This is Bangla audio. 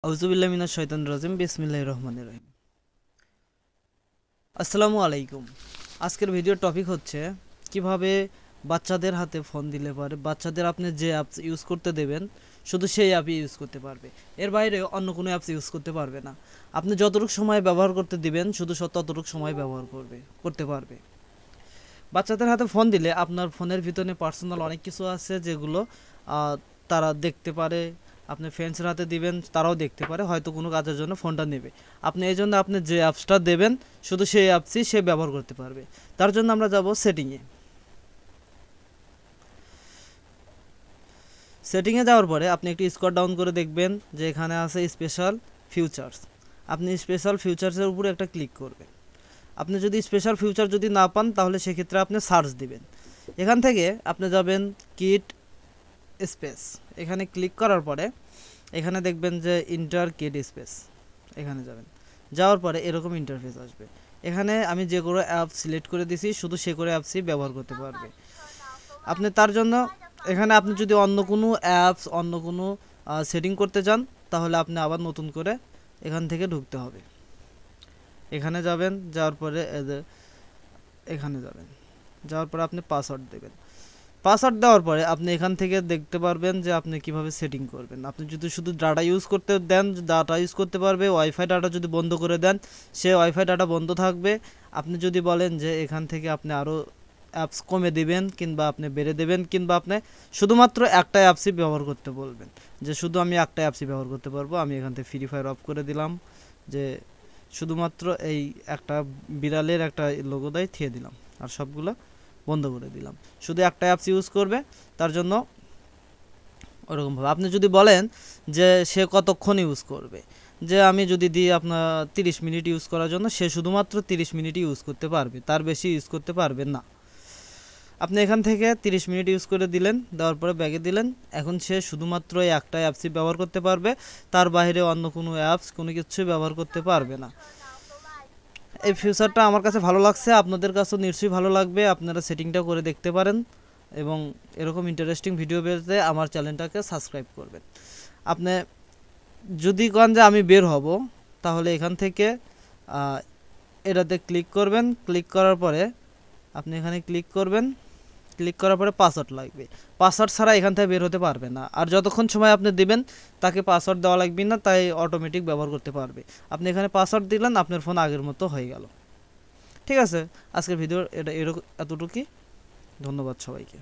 আউযুবিল্লাহি মিনাশ শাইতানির রাজিম বিসমিল্লাহির রহমানির রহিম। আসসালামু আলাইকুম। আজকের ভিডিওর টপিক হচ্ছে কিভাবে বাচ্চাদের হাতে ফোন দিলে পারে বাচ্চাদের আপনি যে অ্যাপস ইউজ করতে দেবেন শুধু সেই অ্যাপই ইউজ করতে পারবে, এর বাইরে অন্য কোনো অ্যাপস ইউজ করতে পারবে না। আপনি যতটুকু সময় ব্যবহার করতে দিবেন শুধু ততটুকু সময় ব্যবহার করতে পারবে। বাচ্চাদের হাতে ফোন দিলে আপনার ফোনের ভিতরে পার্সোনাল অনেক কিছু আছে যেগুলো তারা দেখতে পারে। আপনি ফ্রেন্ডসের হাতে দিবেন, তারাও দেখতে পারে, হয়তো কোনো কাজের জন্য ফোনটা নেবে। আপনি এই জন্য আপনি যে অ্যাপসটা দেবেন শুধু সেই অ্যাপসই সে ব্যবহার করতে পারবে। তার জন্য আমরা যাব সেটিংয়ে। সেটিংয়ে যাওয়ার পরে আপনি একটু স্ক্রল ডাউন করে দেখবেন যে এখানে আছে স্পেশাল ফিউচার্স। আপনি স্পেশাল ফিউচার্সের উপরে একটা ক্লিক করবেন। আপনি যদি স্পেশাল ফিউচার যদি না পান তাহলে সেক্ষেত্রে আপনি সার্চ দিবেন। এখান থেকে আপনি যাবেন কিট স্পেস, এখানে ক্লিক করার পরে এখানে দেখবেন যে ইন্টার কিট স্পেস, এখানে যাওয়ার পরে এরকম ইন্টারফেস আসবে। এখানে আমি যে কোনো অ্যাপ সিলেক্ট করে দিছি, শুধু সে করে অ্যাপসই ব্যবহার করতে পারবে। আপনি তার জন্য এখানে আপনি যদি অন্য কোনো অ্যাপস অন্য কোনো সেটিং করতে চান তাহলে আপনি আবার নতুন করে এখান থেকে ঢুকতে হবে। এখানে যাবেন, যাওয়ার পরে এখানে যাওয়ার পরে আপনি পাসওয়ার্ড দেবেন। পাসওয়ার্ড দেওয়ার পরে আপনি এখান থেকে দেখতে পারবেন যে আপনি কিভাবে সেটিং করবেন। আপনি যদি শুধু ডাটা ইউজ করতে দেন, ডাটা ইউজ করতে পারবে। ওয়াইফাই ডাটা যদি বন্ধ করে দেন, সে ওয়াইফাই ডাটা বন্ধ থাকবে। আপনি যদি বলেন যে এখান থেকে আপনি আরও অ্যাপস কমে দিবেন কিংবা আপনি বেড়ে দেবেন, কিংবা আপনি শুধুমাত্র একটা অ্যাপসই ব্যবহার করতে বলবেন, যে শুধু আমি একটা অ্যাপসই ব্যবহার করতে পারবো, আমি এখান থেকে ফ্রি ফায়ার অফ করে দিলাম, যে শুধুমাত্র এই একটা বিড়ালের একটা লোগো দেয় থিয়ে দিলাম, আর সবগুলো বন্ধ করে দিলাম, শুধু একটা অ্যাপস ইউজ করবে। তার জন্য ওরকমভাবে আপনি যদি বলেন যে সে কতক্ষণ ইউজ করবে, যে আমি যদি দিই আপনার 30 মিনিট ইউজ করার জন্য, সে শুধুমাত্র 30 মিনিটই ইউজ করতে পারবে, তার বেশি ইউজ করতে পারবে না। আপনি এখান থেকে 30 মিনিট ইউজ করে দিলেন, দেওয়ার পরে ব্যাগে দিলেন। এখন সে শুধুমাত্র এই একটা অ্যাপসই ব্যবহার করতে পারবে, তার বাইরে অন্য কোনো অ্যাপস কোনো কিছুই ব্যবহার করতে পারবে না। এই ফিচারটা আমার কাছে ভালো লাগছে, আপনাদের কাছেও নিশ্চয়ই ভালো লাগবে। আপনারা সেটিংটা করে দেখতে পারেন এবং এরকম ইন্টারেস্টিং ভিডিও পেতে আমার চ্যানেলটাকে সাবস্ক্রাইব করবেন। আপনি যদি কন যে আমি বের হব, তাহলে এখান থেকে এটাতে ক্লিক করবেন। ক্লিক করার পরে আপনি এখানে ক্লিক করবেন। ক্লিক করার পরে পাসওয়ার্ড লাগবে। পাসওয়ার্ড ছাড়া এখান থেকে বের হতে পারবে না। আর যতক্ষণ সময় আপনি দিবেন তাকে পাসওয়ার্ড দেওয়া লাগবে না, তাই অটোমেটিক ব্যবহার করতে পারবে। আপনি এখানে পাসওয়ার্ড দিলেন, আপনার ফোন আগের মতো হয়ে গেল। ঠিক আছে, আজকের ভিডিও এতটুকুই। ধন্যবাদ সবাইকে।